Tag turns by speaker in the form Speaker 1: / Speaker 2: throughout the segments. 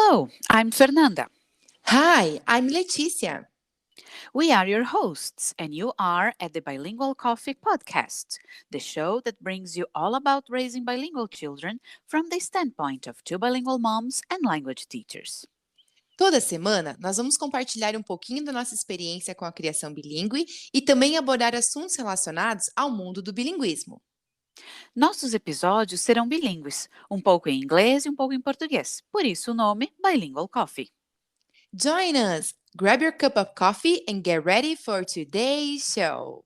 Speaker 1: Hello, I'm Fernanda.
Speaker 2: Hi, I'm Leticia.
Speaker 1: We are your hosts, and you are at the Bilingual Coffee Podcast, the show that brings you all about raising bilingual children from the standpoint of two bilingual moms and language teachers.
Speaker 2: Toda semana nós vamos compartilhar um pouquinho da nossa experiência com a criação bilíngue e também abordar assuntos relacionados ao mundo do bilinguismo.
Speaker 1: Nossos episódios serão bilíngues, um pouco em inglês e um pouco em português, por isso o nome Bilingual Coffee.
Speaker 2: Join us! Grab your cup of coffee and get ready for today's show.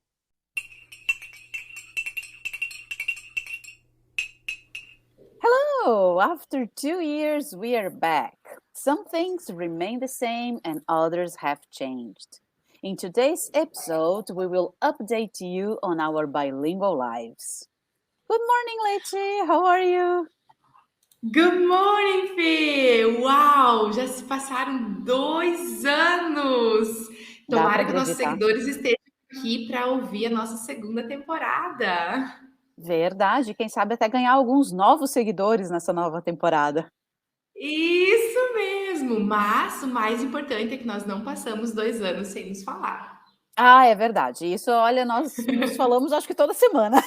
Speaker 1: Hello! After 2 years, we are back. Some things remain the same and others have changed. In today's episode, we will update you on our bilingual lives. Good morning, Leti. How are you?
Speaker 3: Good morning, Fê! Uau! Já se passaram 2 anos! Tomara que nossos seguidores estejam aqui para ouvir a nossa segunda temporada.
Speaker 1: Verdade, quem sabe até ganhar alguns novos seguidores nessa nova temporada.
Speaker 3: Isso mesmo! Mas o mais importante é que nós não passamos 2 anos sem nos falar.
Speaker 1: Ah, é verdade. Isso, olha, nós nos falamos acho que toda semana.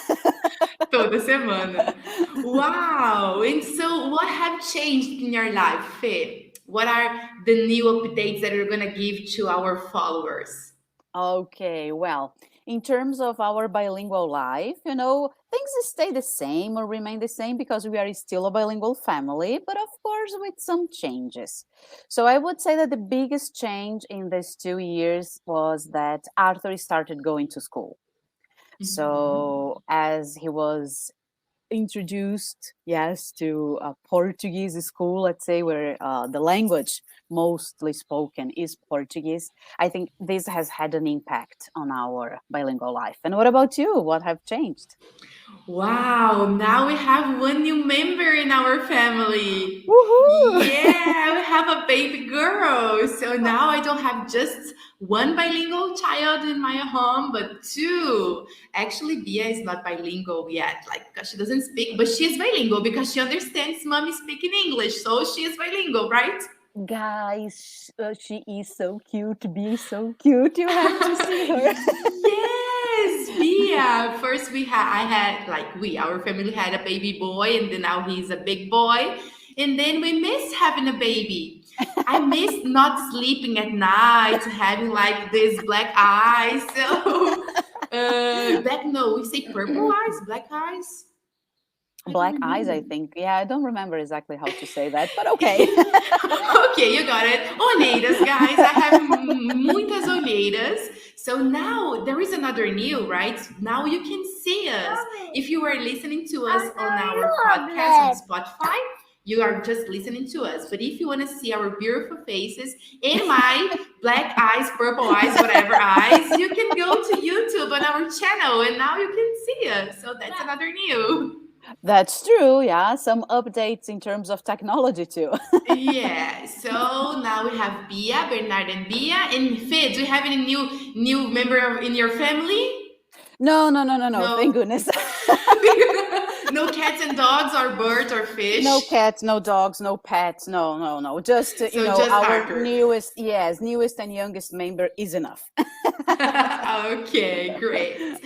Speaker 3: Toda semana. Wow! And so, what have changed in your life, Fê? What are the new updates that you're going to give to our followers?
Speaker 1: Okay, well, in terms of our bilingual life, things stay the same or remain the same because we are still a bilingual family, but of course with some changes. So I would say that the biggest change in these 2 years was that Arthur started going to school. So as he was introduced, yes, to a Portuguese school, let's say, where the language mostly spoken is Portuguese, I think this has had an impact on our bilingual life. And what about you? What have changed?
Speaker 3: Wow, now we have one new member in our family.
Speaker 1: Woohoo!
Speaker 3: Yeah, we have a baby girl. So now I don't have just one bilingual child in my home, but 2. Actually, Bia is not bilingual yet, because she doesn't speak, but she's bilingual because she understands mommy speaking English. So she is bilingual, right?
Speaker 1: Guys, she is so cute. Bea is so cute. You have to see her.
Speaker 3: Yes, Bia. First, our family had a baby boy, and then now he's a big boy. And then we miss having a baby. I miss not sleeping at night, having like these black eyes. So, we say purple eyes, black eyes.
Speaker 1: Black eyes, I think. Yeah, I don't remember exactly how to say that, but okay.
Speaker 3: Okay, you got it. Olheiras, guys. I have muitas olheiras. So now there is another new, right? Now you can see us. If you are listening to us on our podcast on Spotify, you are just listening to us. But if you want to see our beautiful faces and my black eyes, purple eyes, whatever eyes, you can go to YouTube on our channel and now you can see us. So that's another new.
Speaker 1: That's true, yeah. Some updates in terms of technology too.
Speaker 3: Yeah, so now we have Bia, Bernard and Bia. And Fê, do you have any new member in your family?
Speaker 1: No. Thank goodness.
Speaker 3: No cats and dogs or birds or fish?
Speaker 1: No cats, no dogs, no pets. No. Just,
Speaker 3: just
Speaker 1: our
Speaker 3: Arthur.
Speaker 1: newest and youngest member is enough.
Speaker 3: Okay, great.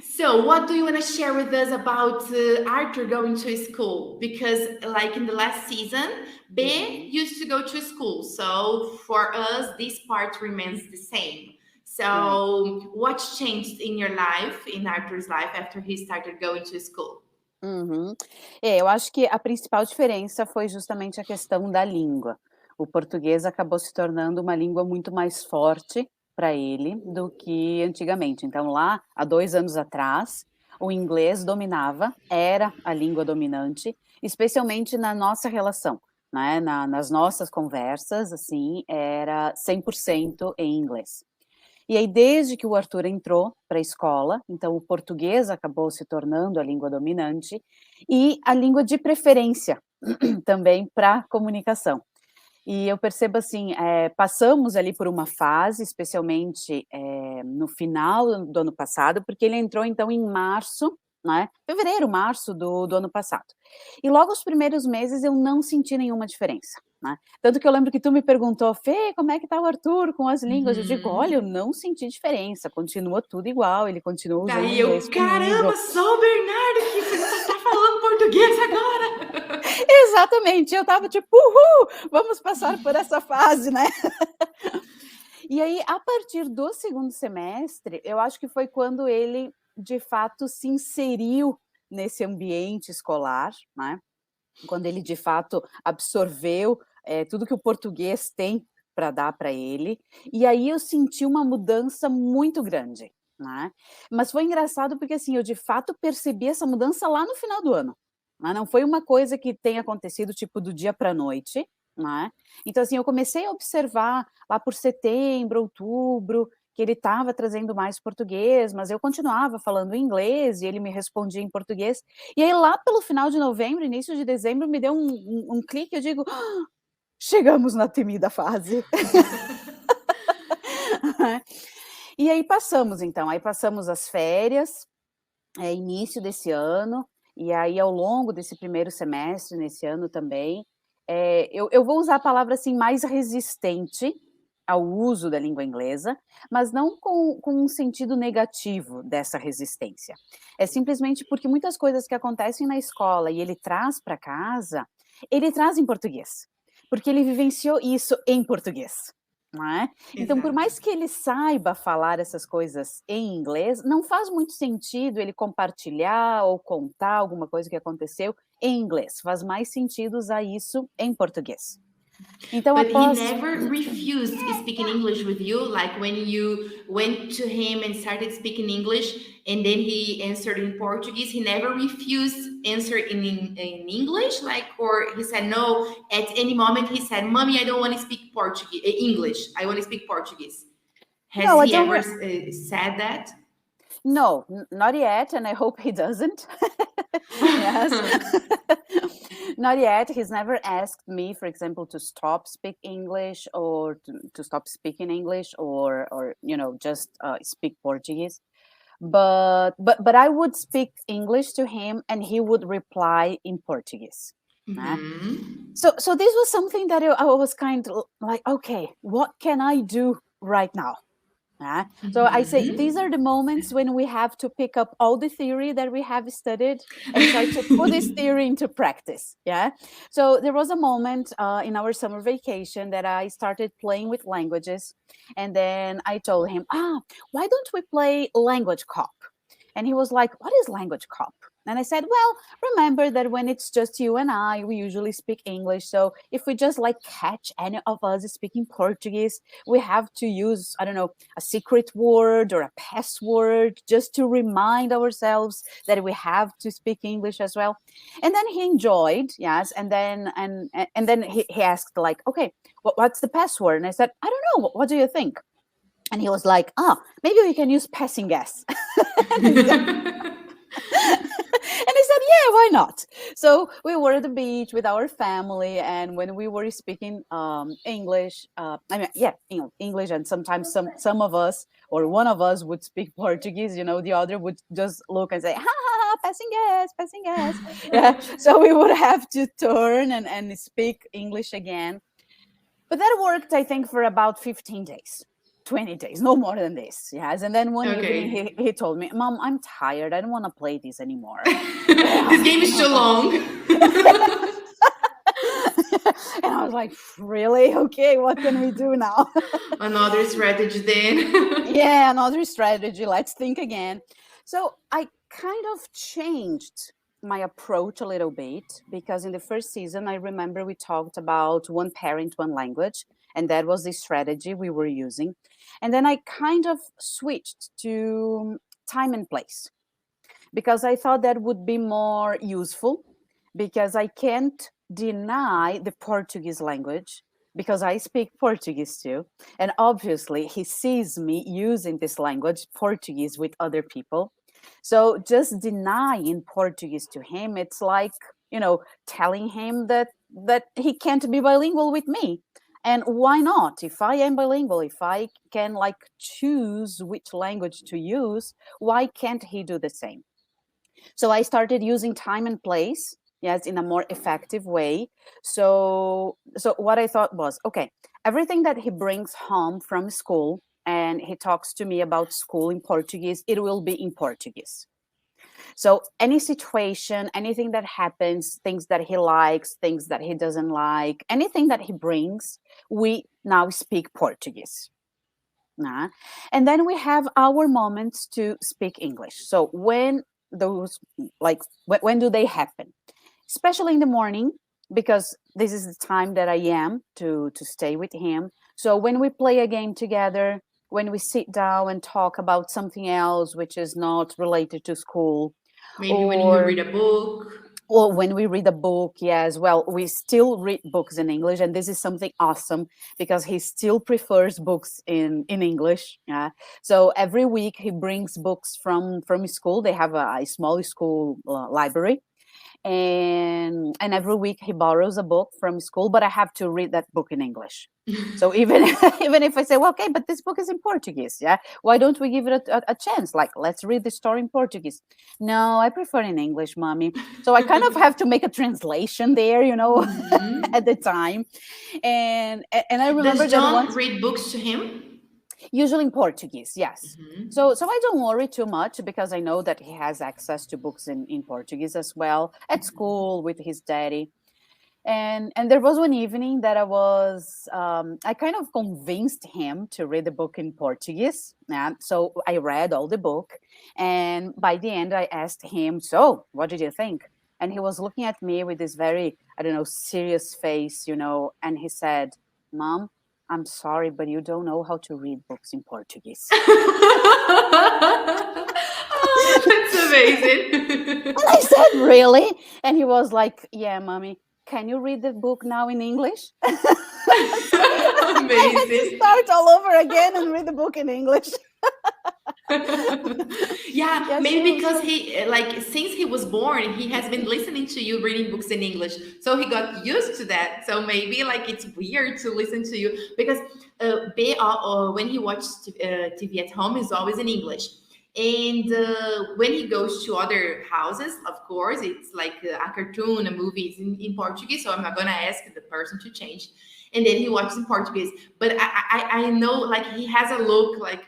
Speaker 3: So, what do you want to share with us about Arthur going to school? Because, like in the last season, B used to go to school. So, for us, this part remains the same. So, what's changed in your life, in Arthur's life, after he started going to school?
Speaker 1: Uhum. Eu acho que a principal diferença foi justamente a questão da língua. O português acabou se tornando uma língua muito mais forte para ele do que antigamente. Então, lá, há 2 anos atrás, o inglês dominava, era a língua dominante, especialmente na nossa relação, né? Nas nossas conversas, assim, era 100% em inglês. E aí, desde que o Arthur entrou para a escola, então o português acabou se tornando a língua dominante e a língua de preferência também para comunicação. E eu percebo assim, passamos ali por uma fase, especialmente no final do ano passado, porque ele entrou então em março né, fevereiro, março do ano passado. E logo os primeiros meses eu não senti nenhuma diferença, né. Tanto que eu lembro que tu me perguntou: "Fê, como é que tá o Arthur com as línguas?" Eu digo: "Olha, eu
Speaker 3: Uhum.
Speaker 1: não senti diferença, continua tudo igual, ele continua usando
Speaker 3: Daí eu,
Speaker 1: inglês
Speaker 3: caramba,
Speaker 1: comigo".
Speaker 3: só o Bernardo que só tá falando português agora.
Speaker 1: Exatamente, eu estava tipo: "Uhul, vamos passar por essa fase, né". E aí, a partir do segundo semestre, eu acho que foi quando ele, de fato, se inseriu nesse ambiente escolar, né, quando ele, de fato, absorveu, tudo que o português tem para dar para ele, e aí eu senti uma mudança muito grande, né. Mas foi engraçado porque, assim, eu de fato percebi essa mudança lá no final do ano, né, não foi uma coisa que tenha acontecido, tipo, do dia para a noite, né. Então, assim, eu comecei a observar lá por setembro, outubro, que ele estava trazendo mais português, mas eu continuava falando inglês e ele me respondia em português. E aí lá pelo final de novembro, início de dezembro, me deu um clique, eu digo: "Ah, chegamos na temida fase". E aí passamos as férias, início desse ano, e aí ao longo desse primeiro semestre, nesse ano também, eu vou usar a palavra, assim, mais resistente ao uso da língua inglesa, mas não com um sentido negativo dessa resistência. É simplesmente porque muitas coisas que acontecem na escola e ele traz para casa, ele traz em português, porque ele vivenciou isso em português, não é? Então, por
Speaker 3: Exato.
Speaker 1: mais que ele saiba falar essas coisas em inglês, não faz muito sentido ele compartilhar ou contar alguma coisa que aconteceu em inglês, faz mais sentido usar isso em português. Então
Speaker 3: But he
Speaker 1: após
Speaker 3: never refused speaking English with you, like when you went to him and started speaking English, and then he answered in Portuguese. He never refused answer in English, like, or he said no. At any moment, he said, "Mommy, I don't want to speak Portuguese, English. I want to speak Portuguese." Has
Speaker 1: no, I
Speaker 3: he
Speaker 1: don't
Speaker 3: ever
Speaker 1: re
Speaker 3: said that?
Speaker 1: no, not yet, and I hope he doesn't. Yes. Not yet. He's never asked me, for example, to stop speak English or to stop speaking English or just speak Portuguese. But I would speak English to him and he would reply in Portuguese. Né?
Speaker 3: Hmm.
Speaker 1: So this was something that I was kind of like, okay, what can I do right now? So I say these are the moments when we have to pick up all the theory that we have studied and try to put this theory into practice. Yeah. So there was a moment in our summer vacation that I started playing with languages, and then I told him, why don't we play language cop? And he was like, what is language cop? And I said, well, remember that when it's just you and I, we usually speak English. So if we just like catch any of us speaking Portuguese, we have to use, I don't know, a secret word or a password just to remind ourselves that we have to speak English as well. And then he enjoyed, yes. And then he asked like, okay, what's the password? And I said, I don't know. What do you think? And he was like, maybe we can use passing gas. And I said, yeah, why not? So we were at the beach with our family, and when we were speaking English, English, and sometimes some of us or one of us would speak Portuguese. The other would just look and say, ha ha ha, passing gas, passing gas. Yeah, so we would have to turn and speak English again. But that worked, I think, for about 15 days. 20 days, no more than this. Yes. And then one evening
Speaker 3: Okay.
Speaker 1: he told me, Mom, I'm tired. I don't want to play this anymore.
Speaker 3: This game is too long.
Speaker 1: And I was like, really? Okay, what can we do now?
Speaker 3: Another strategy then.
Speaker 1: Yeah, another strategy. Let's think again. So I kind of changed my approach a little bit because in the first season, I remember we talked about one parent, one language, and that was the strategy we were using. And then I kind of switched to time and place because I thought that would be more useful because I can't deny the Portuguese language because I speak Portuguese too. And obviously, he sees me using this language, Portuguese, with other people. So just denying Portuguese to him, it's like, telling him that he can't be bilingual with me. And why not? If I am bilingual, if I can choose which language to use, why can't he do the same? So I started using time and place, yes, in a more effective way. So what I thought was, okay, everything that he brings home from school and he talks to me about school in Portuguese, it will be in Portuguese. So any situation, anything that happens, things that he likes, things that he doesn't like, anything that he brings, we now speak Portuguese. Nah. And then we have our moments to speak English. So when those, like, when do they happen? Especially in the morning, because this is the time that I am to stay with him. So when we play a game together, when we sit down and talk about something else which is not related to school,
Speaker 3: Maybe when you
Speaker 1: or
Speaker 3: read a book.
Speaker 1: or when we read a book, yes, well, we still read books in English, and this is something awesome because he still prefers books in English. Yeah, so every week he brings books from school. They have a small school library, and every week he borrows a book from school, but I have to read that book in English. So even even if I say, well, okay, but this book is in Portuguese, yeah, why don't we give it a chance? Like, let's read the story in Portuguese. No, I prefer in English, mommy. So I kind of have to make a translation there,
Speaker 3: Mhm.
Speaker 1: at the time. And I remember
Speaker 3: Does
Speaker 1: that
Speaker 3: John
Speaker 1: once,
Speaker 3: read books to him?
Speaker 1: usually in Portuguese, yes.
Speaker 3: Mhm.
Speaker 1: So I don't worry too much because I know that he has access to books in Portuguese as well at school with his daddy. And there was one evening that I kind of convinced him to read the book in Portuguese. Yeah? So I read all the book, and by the end I asked him, so what did you think? And he was looking at me with this very, I don't know, serious face, and he said, Mom, I'm sorry, but you don't know how to read books in Portuguese.
Speaker 3: Oh, that's
Speaker 1: And
Speaker 3: amazing.
Speaker 1: I said, really? And he was like, yeah, mommy, can you read the book now in English? So I had to
Speaker 3: Amazing.
Speaker 1: start all over again and read the book in English.
Speaker 3: Yeah,
Speaker 1: Yeah,
Speaker 3: maybe
Speaker 1: so
Speaker 3: because he, like, since he was born, he has been listening to you reading books in English. So he got used to that. So maybe like it's weird to listen to you because when he watches TV at home, is always in English. And when he goes to other houses, of course, it's like a cartoon, a movie is in Portuguese. So I'm not gonna ask the person to change. And then he watches in Portuguese. But I know like he has a look like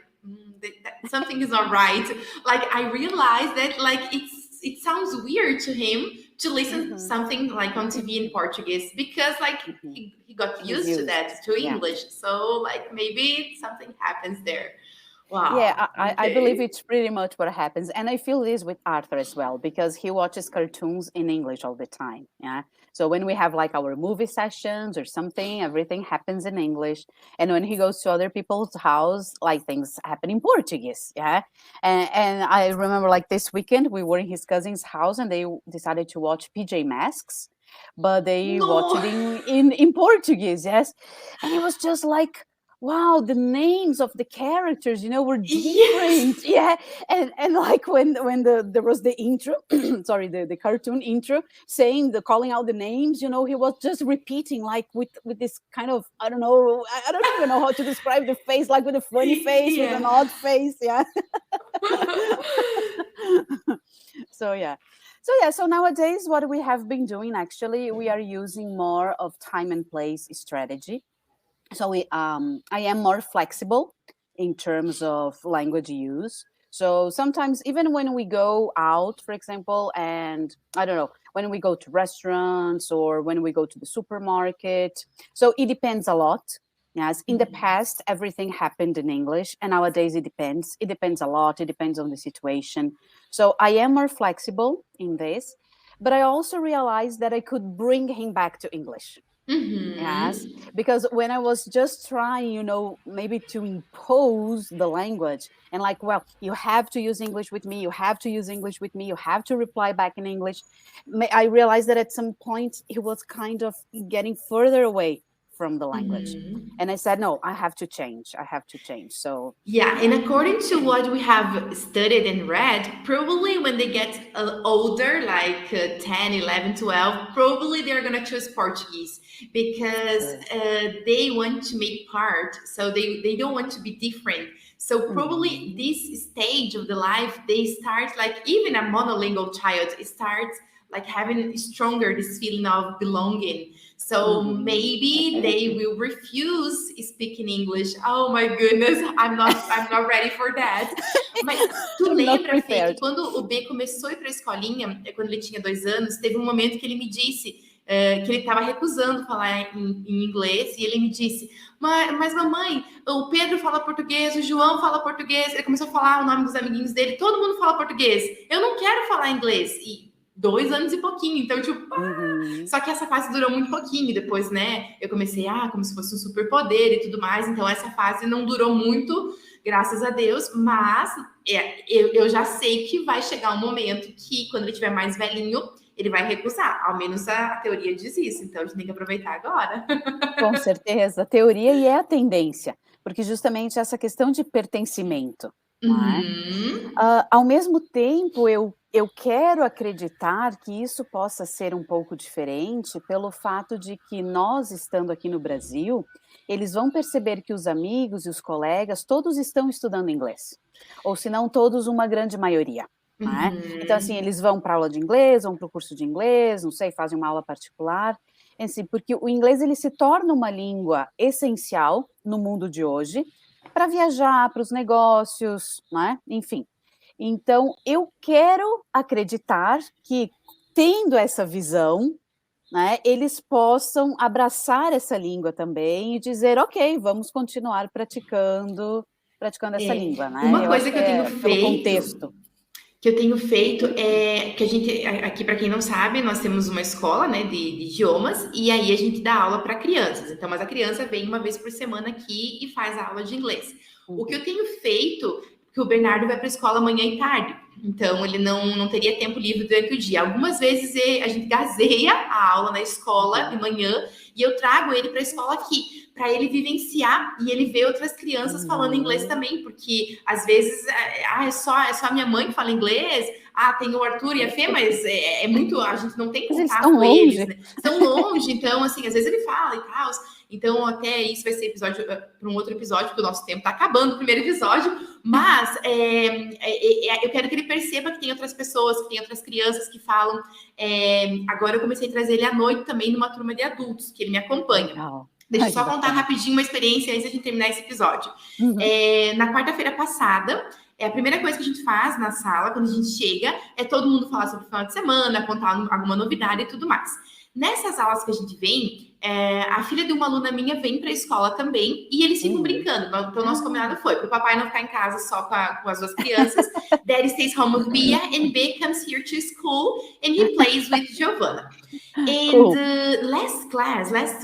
Speaker 3: something is not right. Like I realized that like it sounds weird to him to listen
Speaker 1: mhm,
Speaker 3: something like on TV in Portuguese because like
Speaker 1: mhm.
Speaker 3: he got
Speaker 1: He's
Speaker 3: used to
Speaker 1: used.
Speaker 3: that to
Speaker 1: Yeah.
Speaker 3: English. So like maybe something happens there. Wow.
Speaker 1: Yeah, I believe
Speaker 3: Okay.
Speaker 1: it's pretty much what happens. And I feel this with Arthur as well, because he watches cartoons in English all the time. Yeah. So when we have like our movie sessions or something, everything happens in English. And when he goes to other people's house, like things happen in Portuguese. Yeah. And I remember like this weekend, we were in his cousin's house and they decided to watch PJ Masks, but they watched
Speaker 3: No.
Speaker 1: it in Portuguese. Yes. And it was just like, wow, the names of the characters, were
Speaker 3: Yes.
Speaker 1: different. Yeah. And like when there was the intro, sorry, the cartoon intro saying, the calling out the names, he was just repeating like with this kind of, I don't know, I don't even know how to describe the face, like with a funny face, with an
Speaker 3: Yeah.
Speaker 1: odd face. Yeah. So yeah. So nowadays what we have been doing, actually, we are using more of time and place strategy. So I am more flexible in terms of language use. So sometimes even when we go out, for example, and I don't know, when we go to restaurants or when we go to the supermarket, so it depends a lot. Yes, in the past everything happened in English, and nowadays it depends a lot, it depends on the situation. So I am more flexible in this, but I also realized that I could bring him back to English. Yes,
Speaker 3: Mm-hmm.
Speaker 1: because when I was just trying, maybe to impose the language and like, well, you have to use English with me, you have to use English with me, you have to reply back in English. I realized that at some point he was kind of getting further away from the language.
Speaker 3: Mm-hmm.
Speaker 1: And I said, no, I have to change. I have to change. So,
Speaker 3: Yeah, and
Speaker 1: yeah.
Speaker 3: according to what we have studied and read, probably when they get older, like 10, 11, 12, probably they're going to choose Portuguese because
Speaker 1: Sure.
Speaker 3: they want to make part. So they don't want to be different. So probably this stage of the life, they start like, even a monolingual child starts like having stronger this feeling of belonging. So maybe they will refuse speaking English. Oh my goodness, I'm not ready for that. Mas tu
Speaker 1: I'm not
Speaker 3: lembra, Fê, que
Speaker 1: prepared.
Speaker 3: quando o B começou a ir para a escolinha, quando ele tinha 2 anos, teve um momento que ele me disse que ele estava recusando falar em inglês, e ele me disse, mas mamãe, o Pedro fala português, o João fala português, ele começou a falar o nome dos amiguinhos dele, todo mundo fala português, eu não quero falar inglês, e 2 anos e pouquinho, então tipo, só que essa fase durou muito pouquinho, depois, né, eu comecei, como se fosse um superpoder e tudo mais, então essa fase não durou muito, graças a Deus, mas eu já sei que vai chegar um momento que, quando ele estiver mais velhinho, ele vai recusar, ao menos a teoria diz isso, então a gente tem que aproveitar agora.
Speaker 1: Com certeza, a teoria e é a tendência, porque justamente essa questão de pertencimento, não é? Ao mesmo tempo, eu quero acreditar que isso possa ser um pouco diferente pelo fato de que nós, estando aqui no Brasil, eles vão perceber que os amigos e os colegas, todos estão estudando inglês, ou se não todos, uma grande maioria. Né? Então, assim, eles vão para aula de inglês, vão para o curso de inglês, não sei, fazem uma aula particular, assim, porque o inglês ele se torna uma língua essencial no mundo de hoje, para viajar, para os negócios, né? Enfim. Então, eu quero acreditar que, tendo essa visão, né, eles possam abraçar essa língua também e dizer, ok, vamos continuar praticando essa língua, né?
Speaker 3: Uma
Speaker 1: Eu
Speaker 3: coisa
Speaker 1: acho
Speaker 3: que eu tenho
Speaker 1: pelo
Speaker 3: feito,
Speaker 1: contexto.
Speaker 3: é que a gente, aqui para quem não sabe, nós temos uma escola, né, de idiomas, e aí a gente dá aula para crianças. Então, mas a criança vem uma vez por semana aqui e faz a aula de inglês. O que eu tenho feito, que o Bernardo vai para a escola manhã e tarde, então ele não teria tempo livre durante o dia. Algumas vezes a gente gazeia a aula na escola de manhã e eu trago ele para a escola aqui, para ele vivenciar e ele ver outras crianças falando inglês também, porque às vezes é só a minha mãe que fala inglês, tem o Arthur e a Fê, mas é muito, a gente não tem contato com eles, né? Estão longe, então assim, às vezes ele fala e tal. Então, até isso vai ser episódio para um outro episódio, porque o nosso tempo está acabando, o primeiro episódio. Mas eu quero que ele perceba que tem outras pessoas, que tem outras crianças que falam. Agora eu comecei a trazer ele à noite também numa turma de adultos, que ele me acompanha. Legal. Deixa eu só contar rapidinho uma experiência antes de a gente terminar esse episódio. Na quarta-feira passada, a primeira coisa que a gente faz na sala, quando a gente chega, é todo mundo falar sobre o final de semana, contar alguma novidade e tudo mais. Nessas aulas que a gente vem, a filha de uma aluna minha vem para a escola também e eles ficam brincando. Então, nosso combinado foi para o papai não ficar em casa só com as 2 crianças. Daddy stays home with Bia and B comes here to school and he plays with Giovanna. And last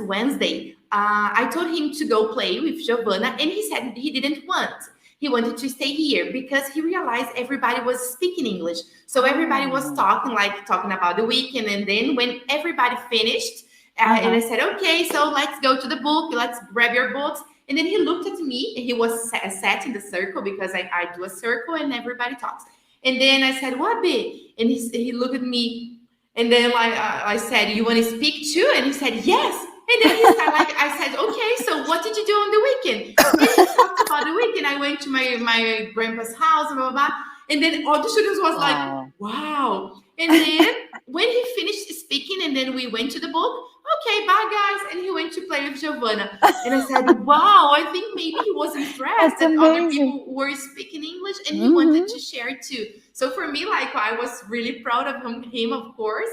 Speaker 3: Wednesday, I told him to go play with Giovanna and he said he didn't want. He wanted to stay here because he realized everybody was speaking English. So everybody was talking about the weekend. And then when everybody finished, and I said, okay, so let's go to the book. Let's grab your books. And then he looked at me and he was sat in the circle because I do a circle and everybody talks. And then I said, what, B? And he looked at me. And then I said, you want to speak too? And he said, yes. And then he started, I said, okay, so what did you do on the weekend? And he talked about the weekend. I went to my grandpa's house, blah, blah, blah. And then all the students was like, wow. And then when he finished speaking and then we went to the book, okay, bye guys. And he went to play with Giovanna. And I said, wow, I think maybe he was impressed that other people were speaking English and he wanted to share too. So for me, I was really proud of him, of course.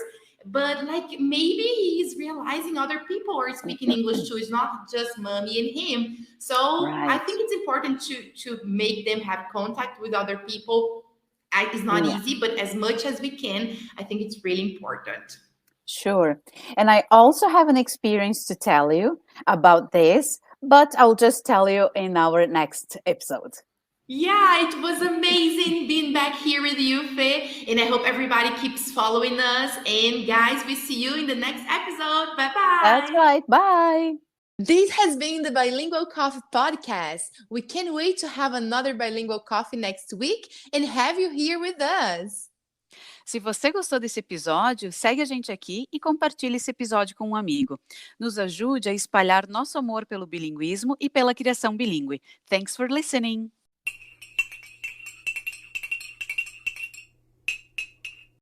Speaker 3: But maybe he's realizing other people are speaking English too. It's not just mommy and him. So I think it's important to make them have contact with other people. It's not easy, but as much as we can, I think it's really important.
Speaker 1: Sure. And I also have an experience to tell you about this, but I'll just tell you in our next episode.
Speaker 3: Yeah, it was amazing being back here with you, Faye. And I hope everybody keeps following us. And guys, we see you in the next episode. Bye-bye.
Speaker 1: That's right. Bye.
Speaker 2: This has been the Bilingual Coffee Podcast. We can't wait to have another Bilingual Coffee next week and have you here with us.
Speaker 1: Se você gostou desse episódio, segue a gente aqui e compartilhe esse episódio com um amigo. Nos ajude a espalhar nosso amor pelo bilinguismo e pela criação bilíngue. Thanks for listening!